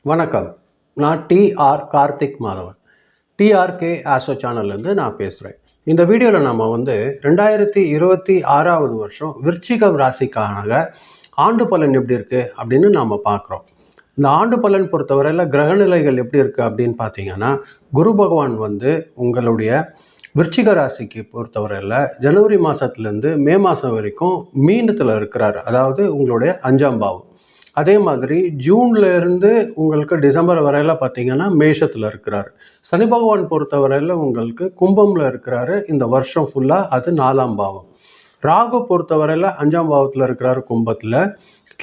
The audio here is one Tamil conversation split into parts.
வணக்கம். நான் TR Karthik Madhavan. TRK astro சேனல்லேருந்து நான் பேசுகிறேன். இந்த வீடியோவில் நம்ம 2026 வருஷம் விருச்சிகம் ராசிக்கான ஆண்டு பலன் எப்படி இருக்குது அப்படின்னு நாம் பார்க்குறோம். இந்த ஆண்டு பலன் பொறுத்தவரையில் கிரகநிலைகள் எப்படி இருக்குது அப்படின்னு பார்த்தீங்கன்னா, குரு பகவான் உங்களுடைய விருச்சிக ராசிக்கு பொறுத்தவரையில் ஜனவரி மாதத்துலேருந்து மே மாதம் வரைக்கும் மீனத்தில் இருக்கிறார். அதாவது உங்களுடைய 5ஆம் பாவம். அதே மாதிரி ஜூன்லேருந்து உங்களுக்கு டிசம்பர் வரையில் பார்த்தீங்கன்னா மேஷத்தில் இருக்கிறார். சனி பகவான் பொறுத்தவரையில் உங்களுக்கு கும்பமில் இருக்கிறாரு இந்த வருஷம் ஃபுல்லாக, அது 4ஆம் பாவம். ராகு பொறுத்தவரையில் 5ஆம் பாவத்தில் இருக்கிறார் கும்பத்தில்.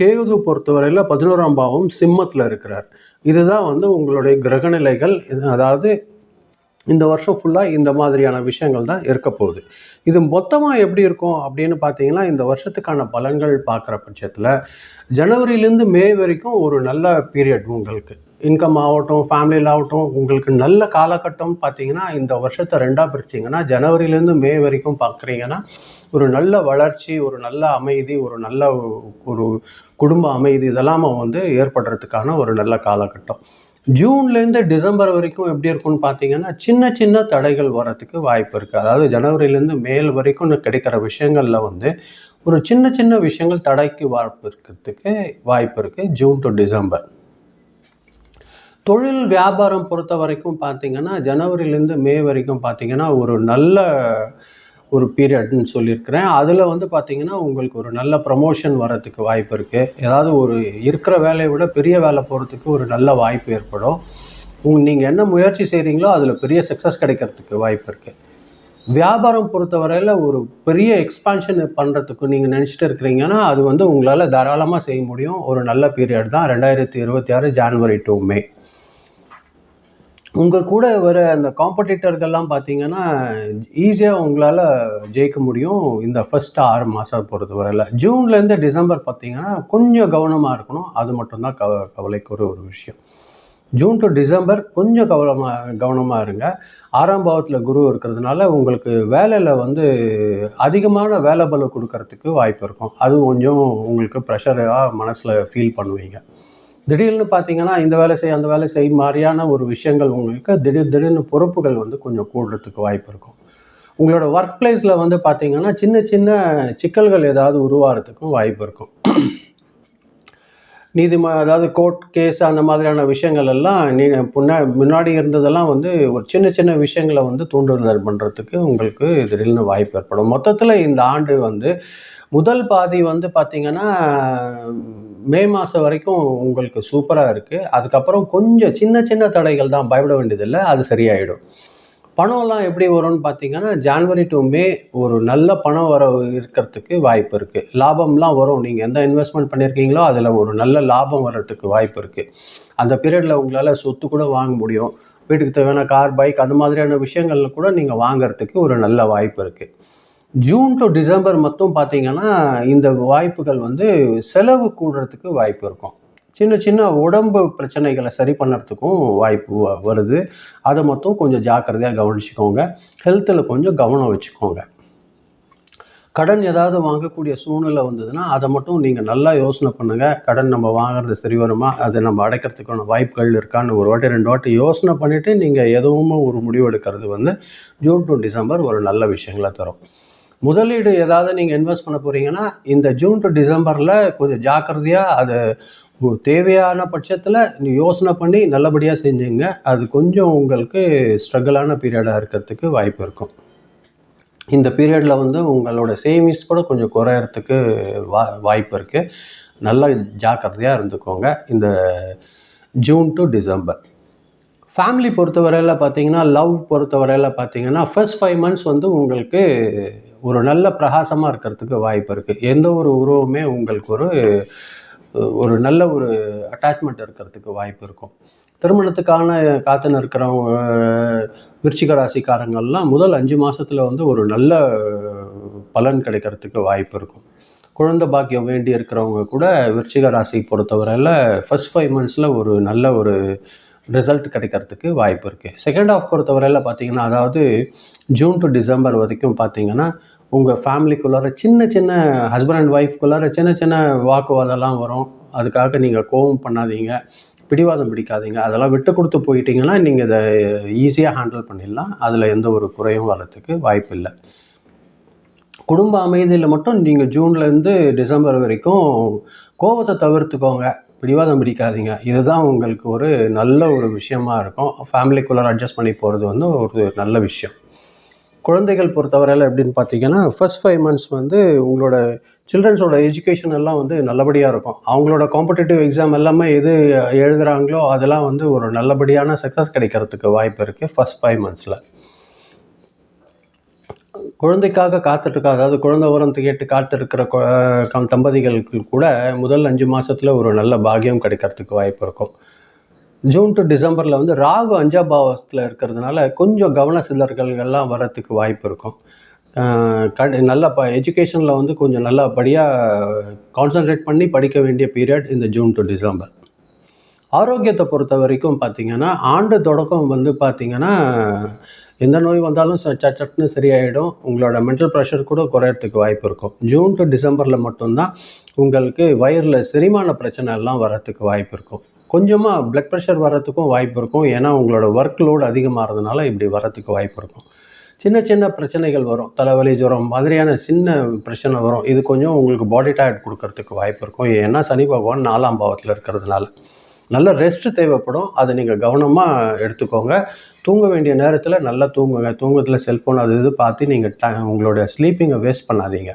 கேது பொறுத்தவரையில் 11ஆம் பாவம் சிம்மத்தில் இருக்கிறார். இதுதான் உங்களுடைய கிரகநிலைகள். அதாவது இந்த வருஷம் ஃபுல்லாக இந்த மாதிரியான விஷயங்கள் தான் இருக்க போகுது. இது மொத்தமாக எப்படி இருக்கும் அப்படின்னு பார்த்தீங்கன்னா, இந்த வருஷத்துக்கான பலன்கள் பார்க்குற பட்சத்தில் ஜனவரியிலேருந்து மே வரைக்கும் ஒரு நல்ல பீரியட் உங்களுக்கு. இன்கம் ஆகட்டும், ஃபேமிலியில் ஆகட்டும், உங்களுக்கு நல்ல காலகட்டம் பார்த்தீங்கன்னா, இந்த வருஷத்தை 2ஆக பிரிச்சிங்கன்னா, ஜனவரியிலேருந்து மே வரைக்கும் பார்க்குறீங்கன்னா, ஒரு நல்ல வளர்ச்சி, ஒரு நல்ல அமைதி, ஒரு நல்ல ஒரு குடும்ப அமைதி இதெல்லாம் ஏற்படுறதுக்கான ஒரு நல்ல காலகட்டம். ஜூன்லேருந்து டிசம்பர் வரைக்கும் எப்படி இருக்கும்னு பார்த்தீங்கன்னா, சின்ன சின்ன தடைகள் வரத்துக்கு வாய்ப்பு இருக்குது. அதாவது ஜனவரியிலேருந்து மேல் வரைக்கும் கிடைக்கிற விஷயங்களில் ஒரு சின்ன சின்ன விஷயங்கள் தடைக்கு வாய்ப்பு இருக்குது ஜூன் டு டிசம்பர். தொழில் வியாபாரம் பொறுத்த வரைக்கும் பார்த்தீங்கன்னா, ஜனவரியிலேருந்து மே வரைக்கும் பார்த்தீங்கன்னா ஒரு நல்ல ஒரு பீரியட்னு சொல்லியிருக்கிறேன். அதில் பார்த்தீங்கன்னா உங்களுக்கு ஒரு நல்ல ப்ரமோஷன் வரத்துக்கு வாய்ப்பு இருக்குது. ஏதாவது ஒரு இருக்கிற வேலையை விட பெரிய வேலை போகிறதுக்கு ஒரு நல்ல வாய்ப்பு ஏற்படும். நீங்கள் என்ன முயற்சி செய்கிறீங்களோ அதில் பெரிய சக்ஸஸ் கிடைக்கிறதுக்கு வாய்ப்பு இருக்குது. வியாபாரம் பொறுத்தவரையில் ஒரு பெரிய எக்ஸ்பான்ஷன் பண்ணுறதுக்கு நீங்கள் நினச்சிட்டு இருக்கிறீங்கன்னா, அது உங்களால் தாராளமாக செய்ய முடியும். ஒரு நல்ல பீரியட் தான் 2026 ஜான்வரி டு மே. உங்கள் கூட வர அந்த காம்படிட்டர்கள்லாம் பார்த்தீங்கன்னா, ஈஸியாக உங்களால் ஜெயிக்க முடியும் இந்த ஃபர்ஸ்ட் 6 மாதம் பொறுத்தவரையில். ஜூன்லேருந்து டிசம்பர் பார்த்தீங்கன்னா கொஞ்சம் கவனமாக இருக்கணும். அது மட்டும்தான் கவலைக்குரிய ஒரு விஷயம். ஜூன் டு டிசம்பர் கொஞ்சம் கவனமாக இருங்க. 6ஆம் பாவத்தில் குரு இருக்கிறதுனால உங்களுக்கு வேலையில் அதிகமான வேலை பளு கொடுக்கறதுக்கு வாய்ப்பு இருக்கும். அது கொஞ்சம் உங்களுக்கு ப்ரெஷராக மனசில் ஃபீல் பண்ணுவீங்க. திடீர்னு பார்த்தீங்கன்னா இந்த வேலை செய் அந்த வேலை செய் மாதிரியான ஒரு விஷயங்கள் உங்களுக்கு திடீர்னு பொறுப்புகள் கொஞ்சம் கூடுறதுக்கு வாய்ப்பு இருக்கும். உங்களோட ஒர்க் பிளேஸில் பார்த்தீங்கன்னா சின்ன சின்ன சிக்கல்கள் ஏதாவது உருவாகிறதுக்கும் வாய்ப்பு இருக்கும். அதாவது கோர்ட் கேஸ் அந்த மாதிரியான விஷயங்கள் எல்லாம் முன்னாடி இருந்ததெல்லாம் ஒரு சின்ன சின்ன விஷயங்களை தூண்டுதல் பண்ணுறதுக்கு உங்களுக்கு திடீர்னு வாய்ப்பு ஏற்படும். மொத்தத்தில் இந்த ஆண்டு முதல் பாதி பார்த்தீங்கன்னா மே மாதம் வரைக்கும் உங்களுக்கு சூப்பராக இருக்குது. அதுக்கப்புறம் கொஞ்சம் சின்ன சின்ன தடைகள் தான், பயப்பட வேண்டியதில்லை, அது சரியாயிடும். பணம்லாம் எப்படி வரும்னு பார்த்தீங்கன்னா, ஜான்வரி டு மே ஒரு நல்ல பணம் இருக்கிறதுக்கு வாய்ப்பு இருக்குது. லாபம்லாம் வரும். நீங்கள் எந்த இன்வெஸ்ட்மெண்ட் பண்ணியிருக்கீங்களோ அதில் ஒரு நல்ல லாபம் வர்றதுக்கு வாய்ப்பு இருக்குது. அந்த பீரியடில் உங்களால் சொத்து கூட வாங்க முடியும். வீட்டுக்கு தேவையான கார், பைக் அந்த மாதிரியான விஷயங்களில் கூட நீங்கள் வாங்கிறதுக்கு ஒரு நல்ல வாய்ப்பு இருக்குது. ஜூன் டு டிசம்பர் மட்டும் பார்த்தீங்கன்னா இந்த வாய்ப்புகள் செலவு கூடுறதுக்கு வாய்ப்பு இருக்கும். சின்ன சின்ன உடம்பு பிரச்சனைகளை சரி பண்ணுறதுக்கும் வாய்ப்பு வருது. அதை மட்டும் கொஞ்சம் ஜாக்கிரதையாக கவனிச்சுக்கோங்க. ஹெல்த்தில் கொஞ்சம் கவனம் வச்சுக்கோங்க. கடன் ஏதாவது வாங்கக்கூடிய சூழ்நிலை வந்ததுன்னா அதை மட்டும் நீங்கள் நல்லா யோசனை பண்ணுங்கள். கடன் நம்ம வாங்குறது சரி வருமா, அதை நம்ம அடைக்கிறதுக்கான வாய்ப்புகள் இருக்கான்னு ஒரு வாட்டி 2 வாட்டி யோசனை பண்ணிவிட்டு நீங்கள் எதுவும் ஒரு முடிவு எடுக்கிறது ஜூன் டு டிசம்பர் ஒரு நல்ல விஷயங்களை தரும். முதலீடு ஏதாவது நீங்கள் இன்வெஸ்ட் பண்ண போகிறீங்கன்னா இந்த ஜூன் டு டிசம்பரில் கொஞ்சம் ஜாக்கிரதையாக அதை தேவையான பட்சத்தில் யோசனை பண்ணி நல்லபடியாக செஞ்சுங்க. அது கொஞ்சம் உங்களுக்கு ஸ்ட்ரகிளான பீரியடாக இருக்கிறதுக்கு வாய்ப்பு இருக்கும். இந்த பீரியடில் உங்களோட சேவிங்ஸ் கூட கொஞ்சம் குறையறதுக்கு வாய்ப்பு இருக்குது. நல்லா ஜாக்கிரதையாக இருந்துக்கோங்க இந்த ஜூன் டு டிசம்பர். ஃபேமிலி பொறுத்தவரையில் பார்த்தீங்கன்னா, லவ் பொறுத்தவரையில் பார்த்தீங்கன்னா ஃபர்ஸ்ட் 5 மந்த்ஸ் உங்களுக்கு ஒரு நல்ல பிரகாசமாக இருக்கிறதுக்கு வாய்ப்பு இருக்குது. எந்த ஒரு உறவுமே உங்களுக்கு ஒரு நல்ல ஒரு அட்டாச்மெண்ட் இருக்கிறதுக்கு வாய்ப்பு இருக்கும். திருமணத்துக்கான காத்துன்னு இருக்கிறவங்க விருச்சிக ராசிக்காரங்கள்லாம் முதல் 5 மாதத்தில் ஒரு நல்ல பலன் கிடைக்கிறதுக்கு வாய்ப்பு இருக்கும். குழந்தை பாக்கியம் வேண்டி இருக்கிறவங்க கூட விருச்சிக ராசி பொறுத்தவரையில் ஃபர்ஸ்ட் 5 மந்த்ஸில் ஒரு நல்ல ஒரு ரிசல்ட் கிடைக்கிறதுக்கு வாய்ப்பு இருக்குது. செகண்ட் ஹாஃப் பொறுத்தவரையில் பார்த்தீங்கன்னா, அதாவது ஜூன் டு டிசம்பர் வரைக்கும் பார்த்தீங்கன்னா உங்கள் ஃபேமிலிக்குள்ளார சின்ன சின்ன ஹஸ்பண்ட் அண்ட் ஒய்ஃப்குள்ளார சின்ன சின்ன வாக்குவாதம்லாம் வரும். அதுக்காக நீங்கள் கோபம் பண்ணாதீங்க. பிடிவாதம் பிடிக்காதீங்க. அதெல்லாம் விட்டு கொடுத்து போயிட்டீங்கன்னா நீங்கள் இதை ஈஸியாக ஹேண்டில் பண்ணிடலாம். அதில் எந்த ஒரு குறையும் வரத்துக்கு வாய்ப்பு இல்லை. குடும்ப அமைதியில் மட்டும் நீங்கள் ஜூன்லேருந்து டிசம்பர் வரைக்கும் கோபத்தை தவிர்த்துக்கோங்க, பிடிவாதம் பிடிக்காதீங்க. இதுதான் உங்களுக்கு ஒரு நல்ல ஒரு விஷயமா இருக்கும். ஃபேமிலிக்குள்ளே அட்ஜஸ்ட் பண்ணி போகிறது வந்து ஒரு நல்ல விஷயம். குழந்தைகள் பொறுத்தவரையில் எப்படின்னு பார்த்தீங்கன்னா, ஃபர்ஸ்ட் 5 மந்த்ஸ் வந்து உங்களோட சில்ட்ரன்ஸோட எஜுகேஷன் எல்லாம் வந்து நல்லபடியாக இருக்கும். அவங்களோட காம்படிட்டிவ் எக்ஸாம் எல்லாமே எது எழுதுகிறாங்களோ அதெல்லாம் வந்து ஒரு நல்லபடியான சக்ஸஸ் கிடைக்கிறதுக்கு வாய்ப்பு இருக்குது ஃபர்ஸ்ட் 5 மந்த்ஸில். குழந்தைக்காக காத்துட்ருக்க, அதாவது குழந்தை வரம் கேட்டு காத்திருக்கிற தம்பதிகளுக்கு கூட முதல் 5 மாதத்தில் ஒரு நல்ல பாக்கியம் கிடைக்கிறதுக்கு வாய்ப்பு இருக்கும். ஜூன் டு டிசம்பரில் வந்து ராகு 5ஆம் பாவத்தில் இருக்கிறதுனால கொஞ்சம் கவன சிதறல்கள்லாம் வரத்துக்கு வாய்ப்பு இருக்கும். நல்லா எஜுகேஷனில் வந்து கொஞ்சம் நல்லபடியாக கான்சன்ட்ரேட் பண்ணி படிக்க வேண்டிய பீரியட் இந்த ஜூன் டு டிசம்பர். ஆரோக்கியத்தை பொறுத்த வரைக்கும் பார்த்திங்கன்னா, ஆண்டு தொடக்கம் வந்து பார்த்திங்கன்னா, எந்த நோய் வந்தாலும் சட்டுன்னு சரியாயிடும். உங்களோட மென்டல் ப்ரெஷர் கூட குறையறதுக்கு வாய்ப்பு இருக்கும். ஜூன் டு டிசம்பரில் மட்டும்தான் உங்களுக்கு வயிறில் செரிமான பிரச்சனை எல்லாம் வரத்துக்கு வாய்ப்பு இருக்கும். கொஞ்சமாக பிளட் ப்ரெஷர் வரத்துக்கும் வாய்ப்பு இருக்கும். ஏன்னா உங்களோட ஒர்க் லோடு அதிகமாகிறதுனால இப்படி வரத்துக்கு வாய்ப்பு இருக்கும். சின்ன சின்ன பிரச்சனைகள் வரும். தலைவலி, ஜுரம் மாதிரியான சின்ன பிரச்சனை வரும். இது கொஞ்சம் உங்களுக்கு பாடி டயர்ட் கொடுக்கறதுக்கு வாய்ப்பு இருக்கும். ஏன்னா சனி பகவான் 4ஆம் பாவத்தில் இருக்கிறதுனால நல்ல ரெஸ்ட் தேவைப்படும். அதை நீங்கள் கவனமாக எடுத்துக்கோங்க. தூங்க வேண்டிய நேரத்தில் நல்லா தூங்குங்க. தூங்கத்தில் செல்ஃபோன் அது இது பார்த்து நீங்கள் உங்களோட ஸ்லீப்பிங்கை வேஸ்ட் பண்ணாதீங்க.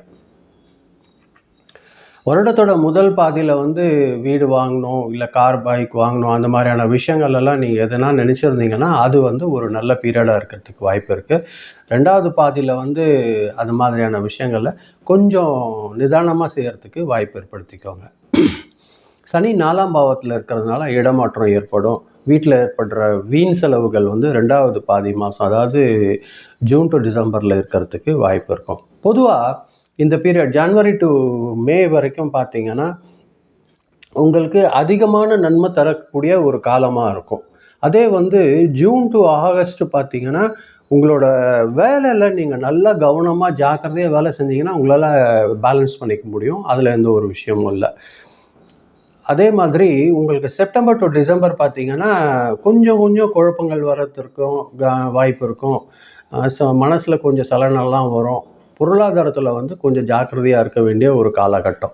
வருடத்தோட முதல் பாதியில் வந்து வீடு வாங்கணும், இல்லை கார், பைக் வாங்கணும், அந்த மாதிரியான விஷயங்கள் எல்லாம் நீங்கள் எதனா நினச்சிருந்தீங்கன்னா அது வந்து ஒரு நல்ல பீரியடாக இருக்கிறதுக்கு வாய்ப்பு இருக்குது. 2வது பாதியில் வந்து அது மாதிரியான விஷயங்களை கொஞ்சம் நிதானமாக செய்கிறதுக்கு வாய்ப்பு ஏற்படுத்திக்கோங்க. சனி 4ஆம் பாவத்தில் இருக்கிறதுனால இடமாற்றம் ஏற்படும். வீட்டில் ஏற்படுற வீண் செலவுகள் வந்து 2வது பாதி மாதம், அதாவது ஜூன் டு டிசம்பரில் இருக்கிறதுக்கு வாய்ப்பு இருக்கும். பொதுவாக இந்த பீரியட் ஜனவரி டு மே வரைக்கும் பார்த்திங்கன்னா உங்களுக்கு அதிகமான நன்மை தரக்கூடிய ஒரு காலமாக இருக்கும். அதே வந்து ஜூன் டு ஆகஸ்ட் பார்த்திங்கன்னா உங்களோட வேலையில் நீங்கள் நல்லா கவனமாக ஜாக்கிரதையாக வேலை செஞ்சீங்கன்னா உங்களால் பேலன்ஸ் பண்ணிக்க முடியும். அதில் எந்த ஒரு விஷயமும் இல்லை. அதே மாதிரி உங்களுக்கு செப்டம்பர் டு டிசம்பர் பார்த்திங்கன்னா கொஞ்சம் கொஞ்சம் குழப்பங்கள் வரத்துக்கும் வாய்ப்பு இருக்கும். மனசில் கொஞ்சம் சலனம்லாம் வரும். பொருளாதாரத்தில் வந்து கொஞ்சம் ஜாக்கிரதையாக இருக்க வேண்டிய ஒரு காலகட்டம்.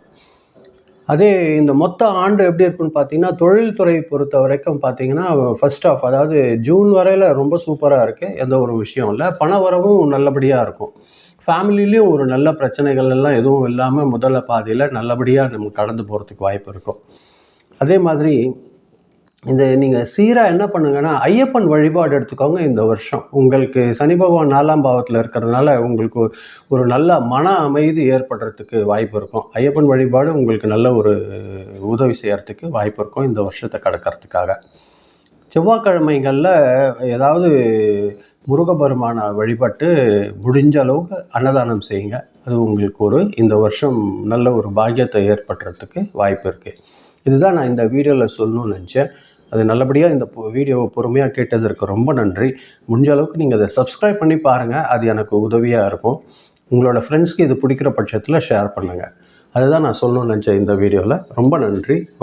அதே இந்த மொத்த ஆண்டு எப்படி இருக்குன்னு பார்த்தீங்கன்னா, தொழில்துறை பொறுத்த வரைக்கும் பார்த்தீங்கன்னா ஃபர்ஸ்ட் ஆஃப், அதாவது ஜூன் வரையில் ரொம்ப சூப்பராக இருக்குது. எந்த ஒரு விஷயம் இல்லை. பண வரவும் நல்லபடியாக இருக்கும். ஃபேமிலிலையும் ஒரு நல்ல பிரச்சனைகள் எல்லாம் எதுவும் இல்லாமல் முதல்ல பாதியில் நல்லபடியாக நம்ம கடந்து போகிறதுக்கு வாய்ப்பு இருக்கும். அதே மாதிரி இந்த நீங்கள் சீராக என்ன பண்ணுங்கன்னா, ஐயப்பன் வழிபாடு எடுத்துக்கோங்க. இந்த வருஷம் உங்களுக்கு சனி பகவான் 4ஆம் பாவத்தில் இருக்கிறதுனால உங்களுக்கு ஒரு நல்ல மன அமைதி ஏற்படுறதுக்கு வாய்ப்பு இருக்கும். ஐயப்பன் வழிபாடு உங்களுக்கு நல்ல ஒரு உதவி செய்யறதுக்கு வாய்ப்பு இருக்கும் இந்த வருஷத்தை கடக்கிறதுக்காக. செவ்வாய்க்கிழமைகளில் ஏதாவது முருகபெருமானை வழிபட்டு முடிஞ்ச அளவுக்கு அன்னதானம் செய்யுங்க. அது உங்களுக்கு இந்த வருஷம் நல்ல ஒரு பாக்கியத்தை ஏற்படுறதுக்கு வாய்ப்பு இருக்குது. இதுதான் நான் இந்த வீடியோவில் சொல்லணும்னு நினச்சேன். அது நல்லபடியாக இந்த வீடியோவை பொறுமையாக கேட்டதற்கு ரொம்ப நன்றி. முடிஞ்ச அளவுக்கு நீங்கள் அதை சப்ஸ்கிரைப் பண்ணி பாருங்கள். அது எனக்கு உதவியாக இருக்கும். உங்களோட ஃப்ரெண்ட்ஸ்க்கு இது பிடிக்கிற பட்சத்தில் ஷேர் பண்ணுங்கள். அதுதான் நான் சொல்லணும்னு நினச்சேன் இந்த வீடியோவில். ரொம்ப நன்றி.